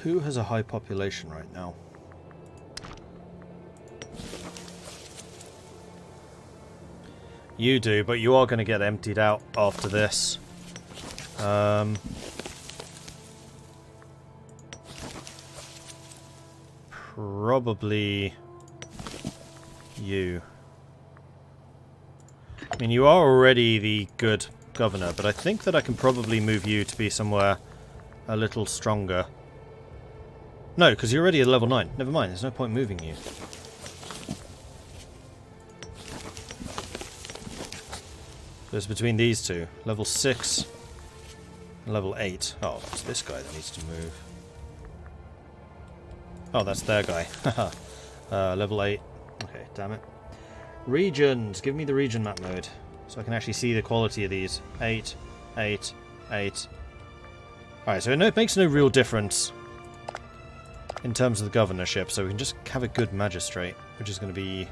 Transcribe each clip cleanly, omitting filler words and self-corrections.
Who has a high population right now? You do, but you are going to get emptied out after this. Probably you. I mean, you are already the good governor, but I think that I can probably move you to be somewhere a little stronger. No, because you're already at level 9. Never mind, there's no point moving you. So it's between these two. Level 6 and level 8. Oh, it's this guy that needs to move. Oh, that's their guy. Haha. Level 8. Okay, damn it. Regions. Give me the region map mode. So I can actually see the quality of these. 8, 8, 8. Alright, so it makes no real difference in terms of the governorship, so we can just have a good magistrate, which is going to be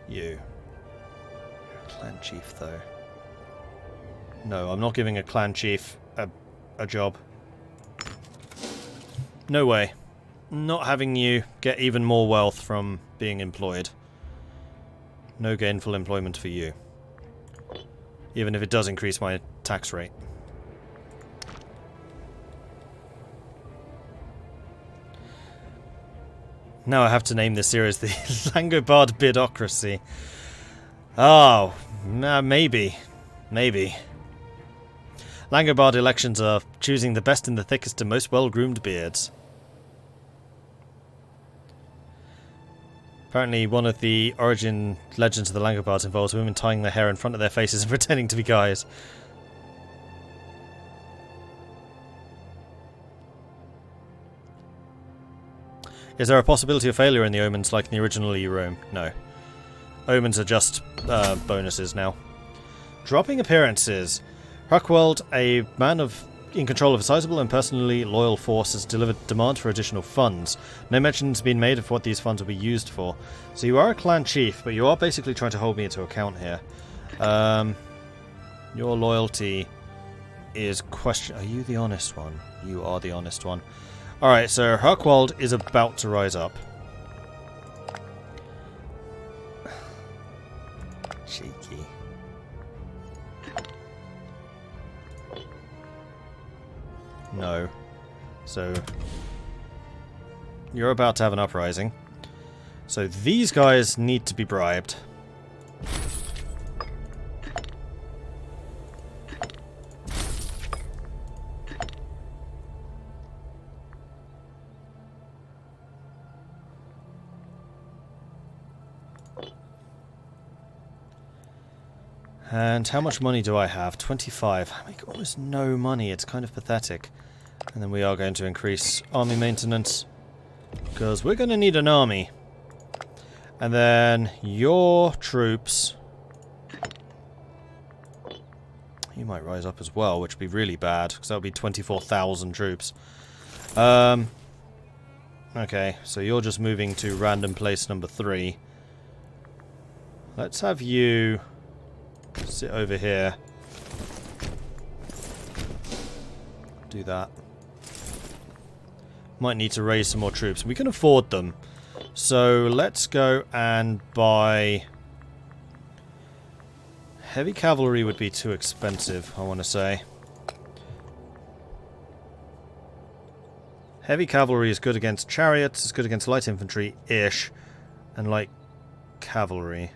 you. You're a clan chief, though. No, I'm not giving a clan chief a job. No way. Not having you get even more wealth from being employed. No gainful employment for you. Even if it does increase my tax rate. Now I have to name this series the Langobard Bidocracy. Oh, maybe. Maybe. Langobard elections are choosing the best and the thickest and most well-groomed beards. Apparently one of the origin legends of the Langobards involves women tying their hair in front of their faces and pretending to be guys. Is there a possibility of failure in the omens like in the original Rome? No. Omens are just bonuses now. Dropping appearances. Buckwald, a man in control of a sizable and personally loyal force, has delivered demand for additional funds. No mention has been made of what these funds will be used for. So you are a clan chief, but you are basically trying to hold me into account here. Your loyalty is question. Are you the honest one? You are the honest one. Alright, so Buckwald is about to rise up. Cheeky. No. So, you're about to have an uprising. So these guys need to be bribed. And how much money do I have? 25. I make almost no money. It's kind of pathetic. And then we are going to increase army maintenance, because we're going to need an army. And then your troops. You might rise up as well, which would be really bad, because that would be 24,000 troops. Okay, so you're just moving to random place number 3. Let's have you sit over here. Do that. Might need to raise some more troops. We can afford them. So let's go and buy... Heavy cavalry would be too expensive, I want to say. Heavy cavalry is good against chariots, it's good against light infantry-ish, and light cavalry.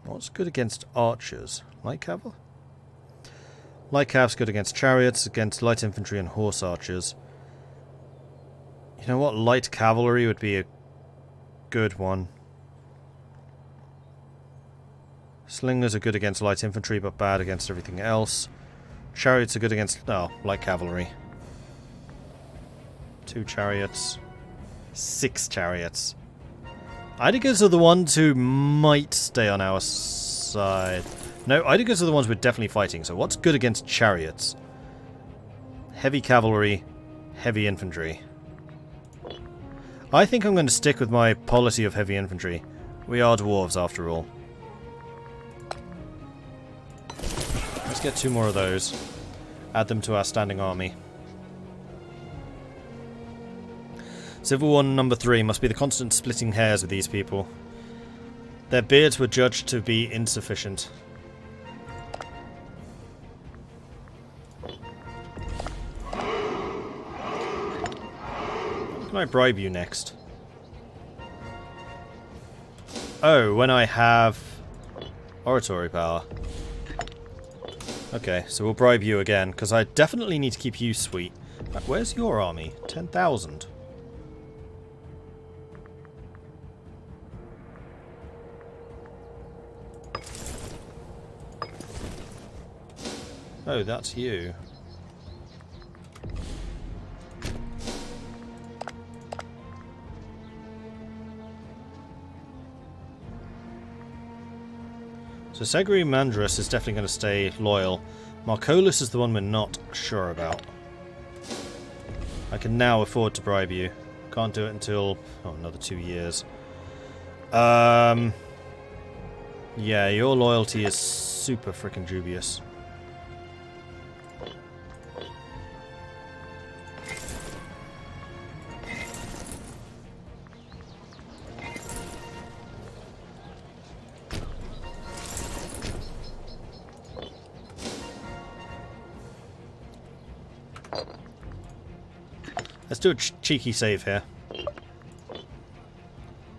What's good against archers? Light cavalry? Light cav's good against chariots, against light infantry and horse archers. You know what? Light cavalry would be a good one. Slingers are good against light infantry, but bad against everything else. Chariots are good against... oh, light cavalry. 2 chariots. 6 chariots. Idegers are the ones who might stay on our side. No, Idegers are the ones we're definitely fighting. So what's good against chariots? Heavy cavalry, heavy infantry. I think I'm going to stick with my policy of heavy infantry. We are dwarves after all. get 2 more of those. Add them to our standing army. Civil War number 3 must be the constant splitting hairs with these people. Their beards were judged to be insufficient. How can I bribe you next? Oh, when I have oratory power. Okay, so we'll bribe you again, because I definitely need to keep you sweet. Where's your army? 10,000. Oh, that's you. So Segri Mandrus is definitely going to stay loyal. Marcolis is the one we're not sure about. I can now afford to bribe you. Can't do it until another 2 years. Yeah, your loyalty is super freaking dubious. Let's do a cheeky save here.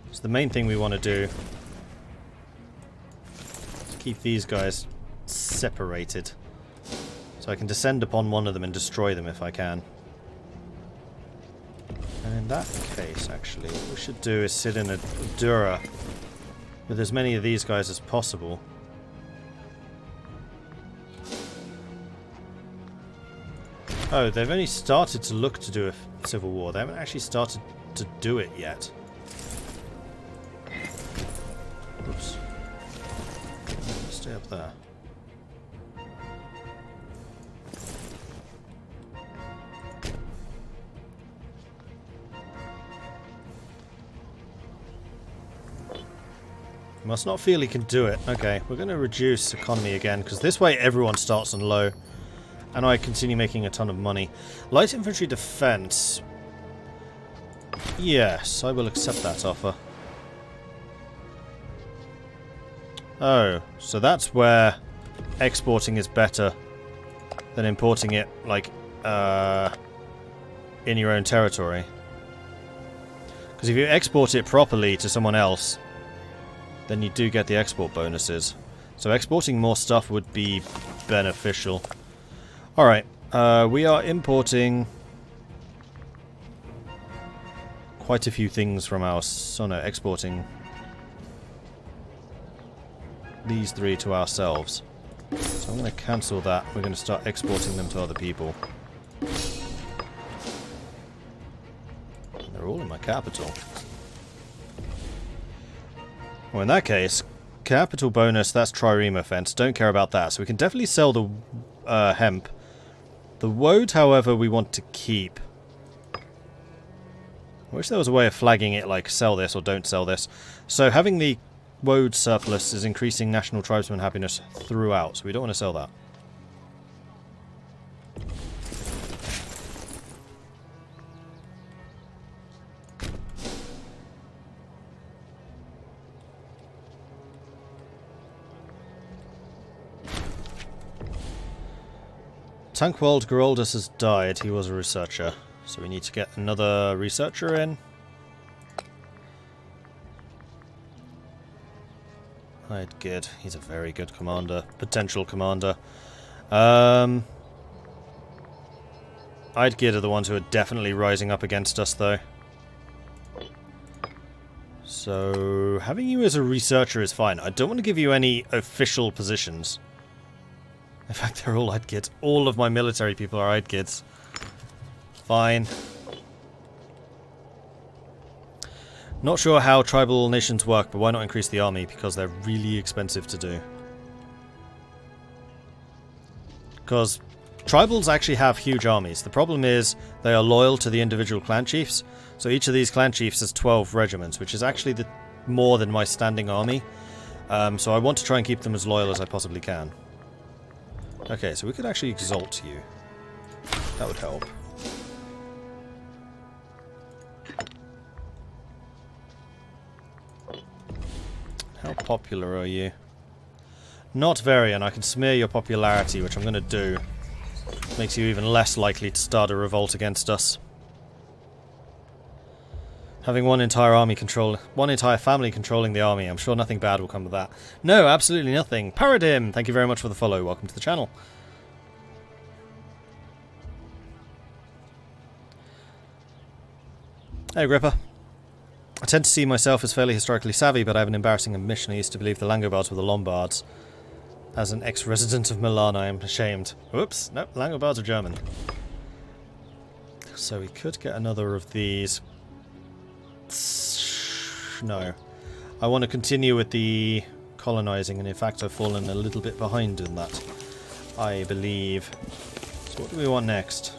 It's the main thing we want to do. Is keep these guys separated. So I can descend upon one of them and destroy them if I can. And in that case, actually, what we should do is sit in a Dura with as many of these guys as possible. Oh, they've only started to look to do a civil war. They haven't actually started to do it yet. Oops. Stay up there. Must not feel he can do it. Okay, we're going to reduce economy again, because this way everyone starts on low. And I continue making a ton of money. Light infantry defense. Yes, I will accept that offer. Oh, so that's where exporting is better than importing it, like, in your own territory. Because if you export it properly to someone else, then you do get the export bonuses. So exporting more stuff would be beneficial. Alright, we are importing quite a few things from our... So no, exporting these 3 to ourselves. So I'm going to cancel that. We're going to start exporting them to other people. They're all in my capital. Well, in that case, capital bonus, that's trireme offense. Don't care about that. So we can definitely sell the hemp. The woad, however, we want to keep. I wish there was a way of flagging it, like sell this or don't sell this. So having the woad surplus is increasing national tribesman happiness throughout, so we don't want to sell that. Tankwald Geroldus has died. He was a researcher. So we need to get another researcher in. Eidgid. He's a very good commander. Potential commander. Eidgid are the ones who are definitely rising up against us, though. So having you as a researcher is fine. I don't want to give you any official positions. In fact, they're all Eidgids. All of my military people are Eidgids. Fine. Not sure how tribal nations work, but why not increase the army? Because they're really expensive to do. Because tribals actually have huge armies. The problem is they are loyal to the individual clan chiefs. So each of these clan chiefs has 12 regiments, which is actually more than my standing army. So I want to try and keep them as loyal as I possibly can. Okay, so we could actually exalt you. That would help. How popular are you? Not very, and I can smear your popularity, which I'm going to do. Makes you even less likely to start a revolt against us. Having one entire family controlling the army, I'm sure nothing bad will come of that. No, absolutely nothing. Paradigm, thank you very much for the follow. Welcome to the channel. Hey, Agrippa. I tend to see myself as fairly historically savvy, but I have an embarrassing admission. I used to believe the Langobards were the Lombards. As an ex-resident of Milan, I am ashamed. Whoops, no, Langobards are German. So we could get another of these. No. I want to continue with the colonizing, and in fact I've fallen a little bit behind in that, I believe. So what do we want next?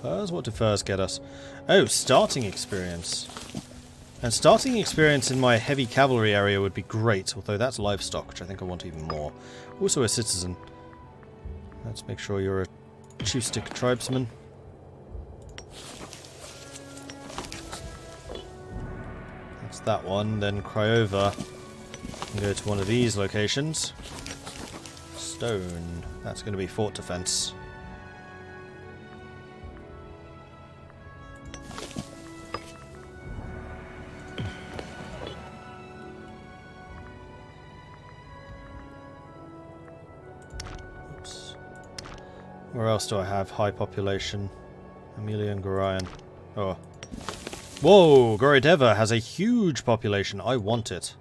Furs? What do furs get us? Oh, starting experience. And starting experience in my heavy cavalry area would be great, although that's livestock, which I think I want even more. Also a citizen. Let's make sure you're a chiefstick tribesman. That's that one. Then Craiova can go to one of these locations. Stone. That's going to be fort defense. Where else do I have high population? Amelia and Gorion. Oh. Whoa! Gorideva has a huge population. I want it.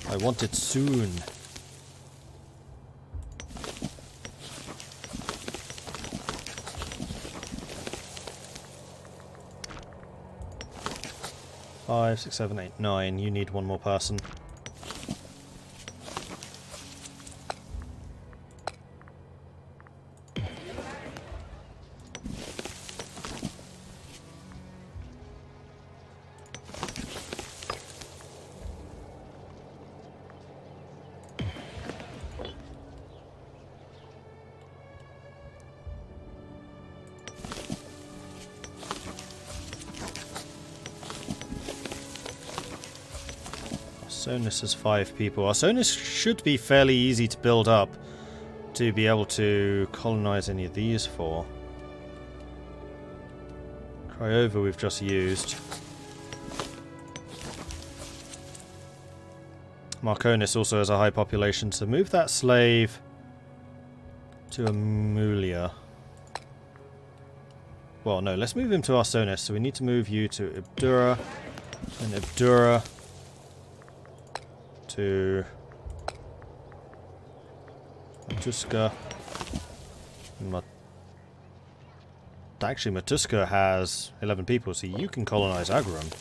I want it soon. Five, 6, 7, 8, 9. You need one more person. Arsonists has 5 people. Arsonists should be fairly easy to build up to be able to colonize any of these for. Craiova we've just used. Marconis also has a high population, so move that slave to Amulia. Well, no, let's move him to Arsonis, so we need to move you to Ibdura, and Ibdura to Matuska. Actually, Matuska has 11 people, so you can colonize Agrum.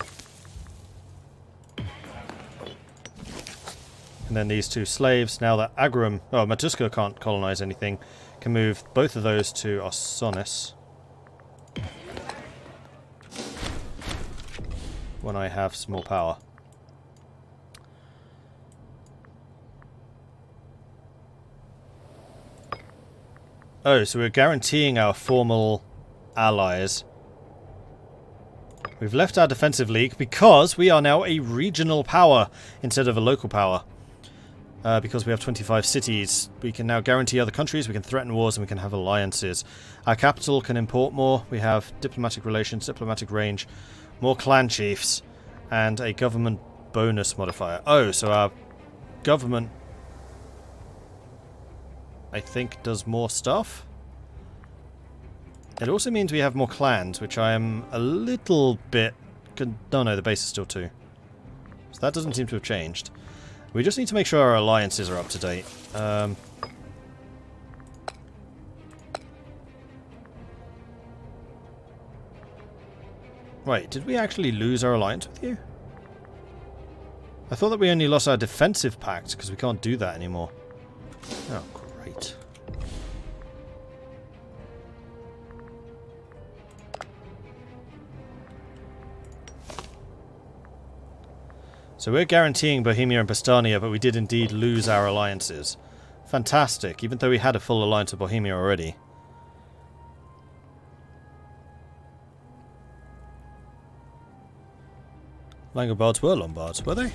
And then these 2 slaves, now that Agrum... Oh, Matuska can't colonize anything, can move both of those to Arsonis. When I have some more power. Oh, so we're guaranteeing our formal allies. We've left our defensive league because we are now a regional power instead of a local power. Because we have 25 cities, we can now guarantee other countries, we can threaten wars, and we can have alliances. Our capital can import more, we have diplomatic relations, diplomatic range, more clan chiefs, and a government bonus modifier. Oh, so our government, I think, does more stuff. It also means we have more clans, which I am a little bit... Oh no, the base is still 2. So that doesn't seem to have changed. We just need to make sure our alliances are up to date. Right, did we actually lose our alliance with you? I thought that we only lost our defensive pact, because we can't do that anymore. Oh, great. So we're guaranteeing Bohemia and Pastania, but we did indeed lose our alliances. fantastic, even though we had a full alliance of Bohemia already. Langobards were Lombards, were they?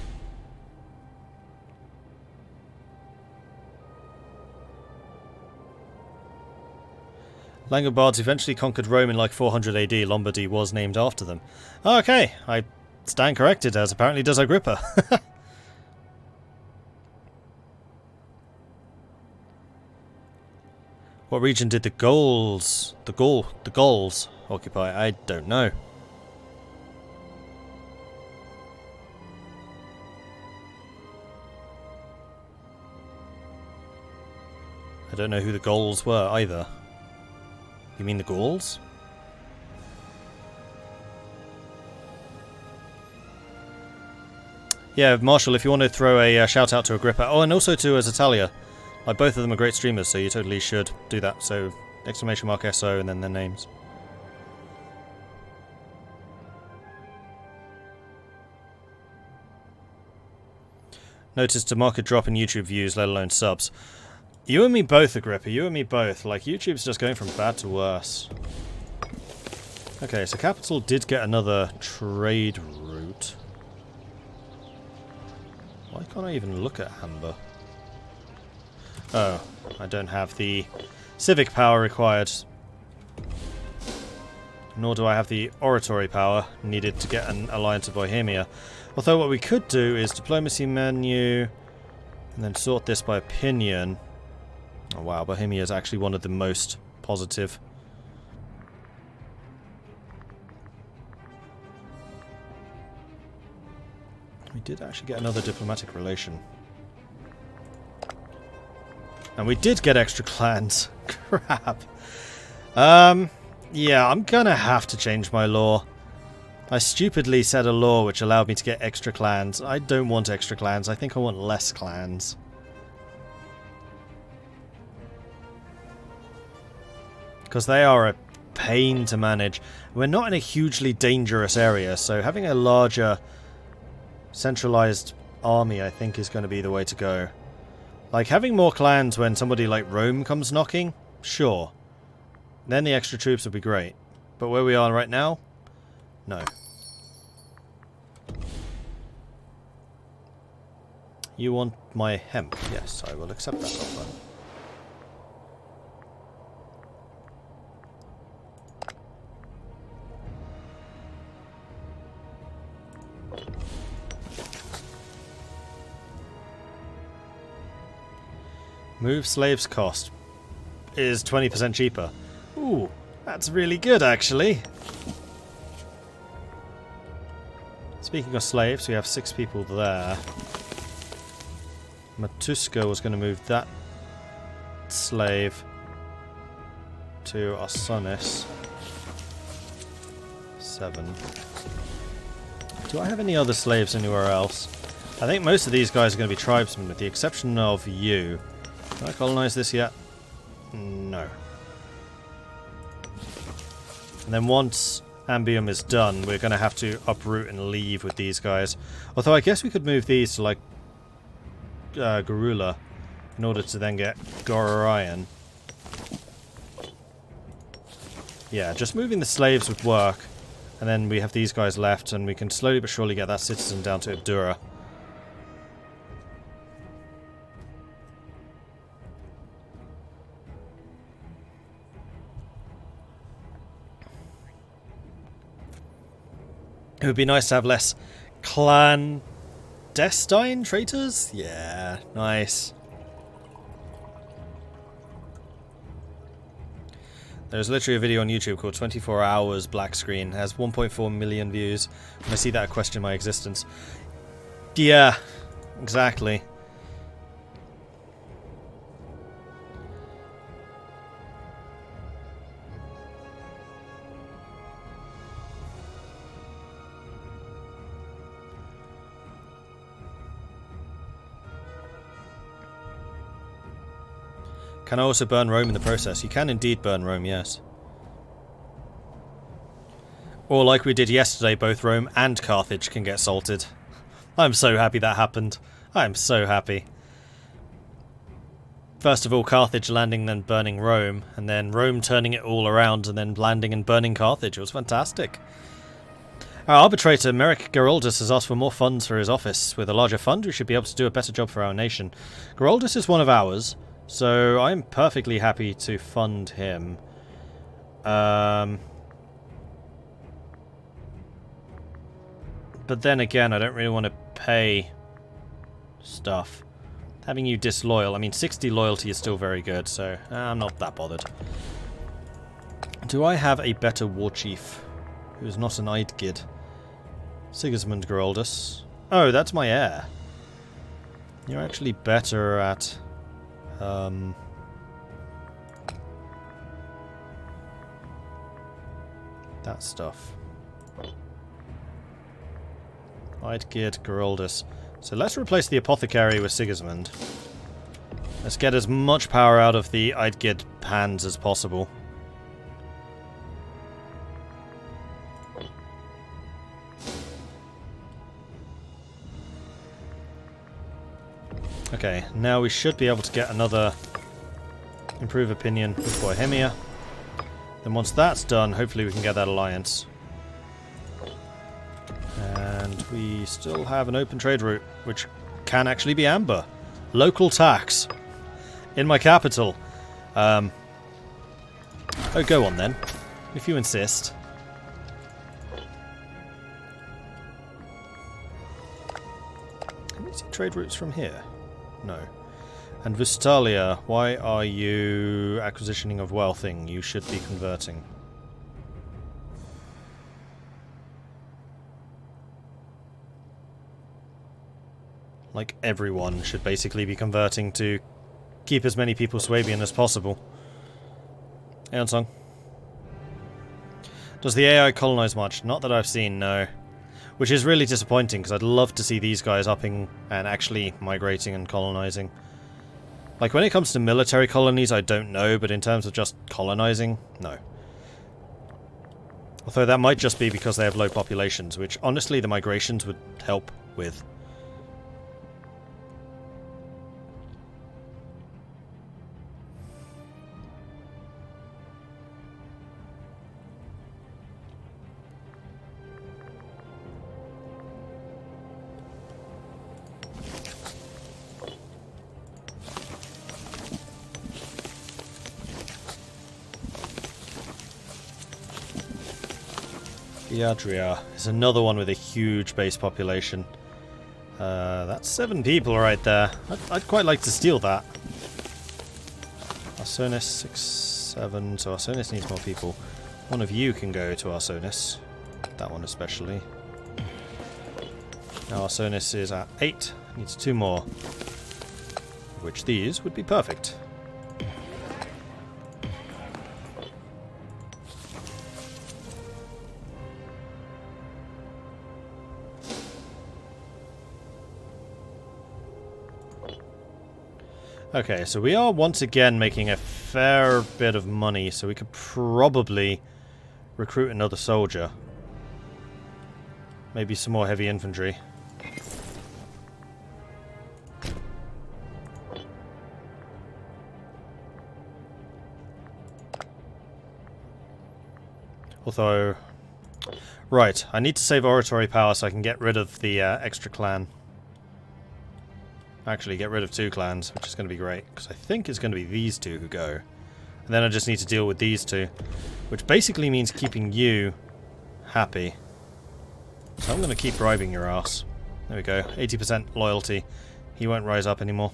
Langobards eventually conquered Rome in like 400 AD. Lombardy was named after them. Okay, I stand corrected, as apparently does Agrippa. What region did the Gauls occupy? I don't know. I don't know who the Gauls were either. You mean the Gauls? Yeah, Marshall, if you want to throw a shout out to Agrippa. Oh, and also to Zatalia. Like, both of them are great streamers, so you totally should do that. So, !SO and then their names. Noticed a market drop in YouTube views, let alone subs. You and me both, Agrippa. You and me both. Like, YouTube's just going from bad to worse. Okay, so Capital did get another trade route. Why can't I even look at Amber? Oh, I don't have the civic power required. Nor do I have the oratory power needed to get an alliance of Bohemia. Although what we could do is diplomacy menu, and then sort this by opinion. Oh wow, Bohemia is actually one of the most positive. We did actually get another diplomatic relation. And we did get extra clans. Crap. Yeah, I'm gonna have to change my law. I stupidly set a law which allowed me to get extra clans. I don't want extra clans. I think I want less clans. Because they are a pain to manage. We're not in a hugely dangerous area, so having a larger centralized army, I think, is going to be the way to go. Like, having more clans when somebody like Rome comes knocking, sure. Then the extra troops would be great. But where we are right now, no. You want my hemp? Yes, I will accept that offer. Move slaves cost is 20% cheaper. Ooh, that's really good actually. Speaking of slaves, we have 6 people there. Matuska was going to move that slave to Arsonists. 7. Do I have any other slaves anywhere else? I think most of these guys are going to be tribesmen, with the exception of you. Can I colonize this yet? No. And then once Ambium is done, we're going to have to uproot and leave with these guys. Although I guess we could move these to, like, Garula in order to then get Gororion. Yeah, just moving the slaves would work. And then we have these guys left, and we can slowly but surely get that citizen down to Abdura. It would be nice to have less clandestine traitors? Yeah, nice. There's literally a video on YouTube called 24 Hours Black Screen. It has 1.4 million views. When I see that, I question my existence. Yeah, exactly. Can I also burn Rome in the process? You can indeed burn Rome, yes. Or like we did yesterday, both Rome and Carthage can get salted. I'm so happy that happened. I'm so happy. First of all, Carthage landing, then burning Rome, and then Rome turning it all around, and then landing and burning Carthage. It was fantastic. Our arbitrator, Merrick Geraldus, has asked for more funds for his office. With a larger fund, we should be able to do a better job for our nation. Geraldus is one of ours, so I'm perfectly happy to fund him. But then again, I don't really want to pay stuff. Having you disloyal, I mean 60 loyalty is still very good, so I'm not that bothered. Do I have a better war chief who is not an Eidgid? Sigismund Geraldus. Oh, that's my heir. You're actually better at that stuff. Eidgid Geraldus. So let's replace the apothecary with Sigismund. Let's get as much power out of the Eidgid hands as possible. Okay, now we should be able to get another improve opinion with Bohemia. Then once that's done, hopefully we can get that alliance. And we still have an open trade route, which can actually be amber. Local tax. In my capital. Oh, go on then. If you insist. Can we see trade routes from here? No. And Vustalia, why are you acquisitioning of wealthing? You should be converting. Like, everyone should basically be converting to keep as many people Swabian as possible. Hey, Song. Does the AI colonize much? Not that I've seen, no. Which is really disappointing, because I'd love to see these guys upping and actually migrating and colonizing. Like, when it comes to military colonies, I don't know, but in terms of just colonizing, no. Although that might just be because they have low populations, which honestly the migrations would help with. Adria is another one with a huge base population. That's 7 people right there. I'd quite like to steal that. Arsonis, 6, 7. So Arsonis needs more people. One of you can go to Arsonis. That one especially. Now Arsonis is at 8. Needs 2 more. Which these would be perfect. Okay, so we are once again making a fair bit of money, so we could probably recruit another soldier. Maybe some more heavy infantry. Although... Right, I need to save oratory power so I can get rid of the extra clan. Actually, get rid of 2 clans, which is going to be great, because I think it's going to be these 2 who go. And then I just need to deal with these 2, which basically means keeping you happy. So I'm going to keep bribing your ass. There we go, 80% loyalty. He won't rise up anymore.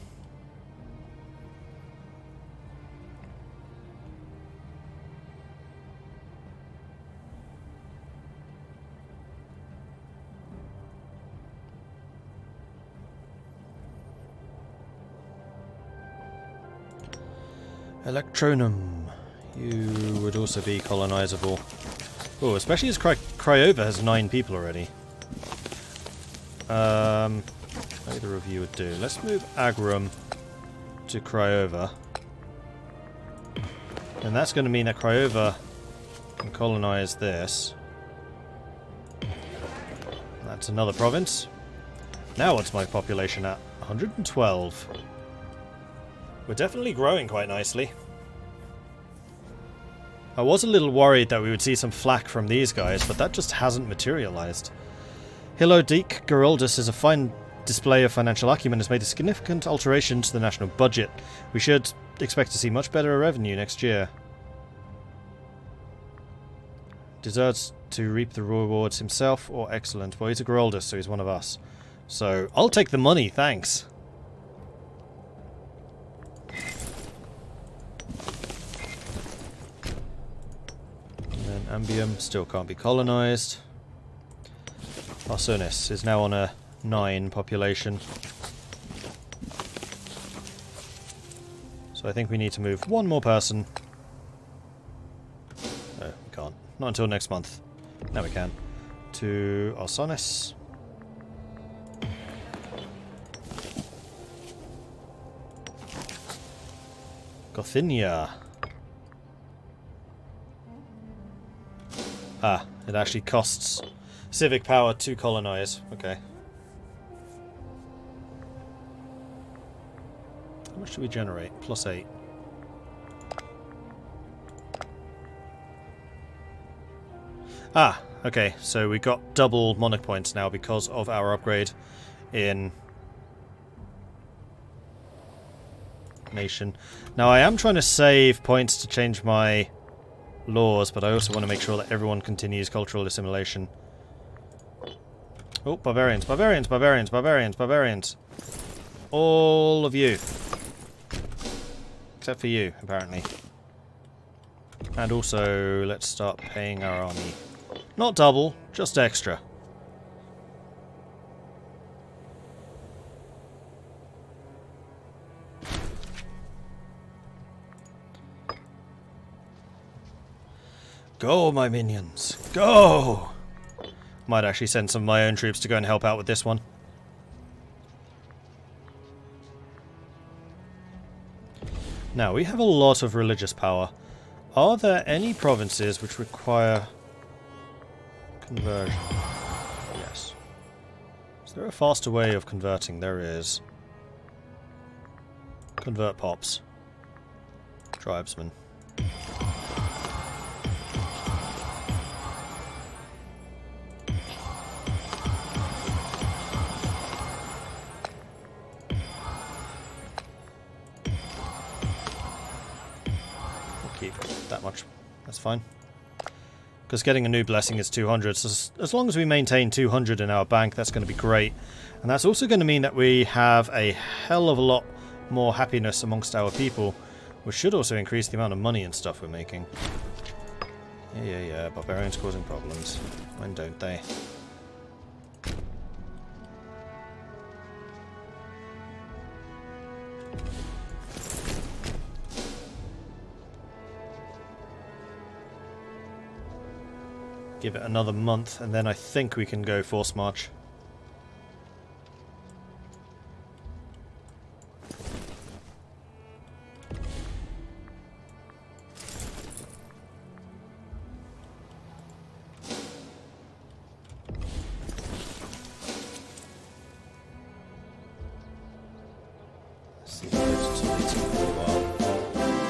Electronum. You would also be colonizable. Oh, especially as Craiova has 9 people already. Either of you would do. Let's move Agrum to Craiova. And that's going to mean that Craiova can colonize this. That's another province. Now what's my population at? 112. We're definitely growing quite nicely. I was a little worried that we would see some flack from these guys, but that just hasn't materialized. Hilodic Geraldus is a fine display of financial acumen, has made a significant alteration to the national budget. We should expect to see much better revenue next year. Deserves to reap the rewards himself, or excellent. Well, he's a Geraldus, so he's one of us. So, I'll take the money, thanks. And then Ambium still can't be colonized. Arsonists is now on a 9 population. So I think we need to move one more person. No, we can't. Not until next month. Now we can. To Arsonists. Gothinia. Ah, it actually costs civic power to colonize. Okay. How much do we generate? +8. Ah, okay. So we got double monarch points now because of our upgrade in nation. Now I am trying to save points to change my laws, but I also want to make sure that everyone continues cultural assimilation. Oh, barbarians, barbarians, barbarians, barbarians, barbarians. All of you. Except for you, apparently. And also, let's start paying our army. Not double, just extra. Go, my minions, go! Might actually send some of my own troops to go and help out with this one. Now, we have a lot of religious power. Are there any provinces which require conversion? Yes. Is there a faster way of converting? There is. Convert pops. Tribesmen. That much. That's fine. Because getting a new blessing is 200, so as long as we maintain 200 in our bank, that's going to be great. And that's also going to mean that we have a hell of a lot more happiness amongst our people, which should also increase the amount of money and stuff we're making. Yeah, barbarians causing problems. When don't they? Give it another month, and then I think we can go force march.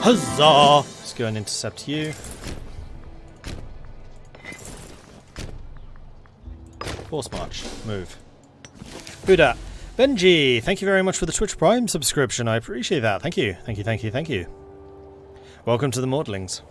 Huzzah! Let's go and intercept you. Force march. Move. Buddha. Benji, thank you very much for the Twitch Prime subscription. I appreciate that. Thank you. Thank you, thank you, thank you. Welcome to the Maudlings.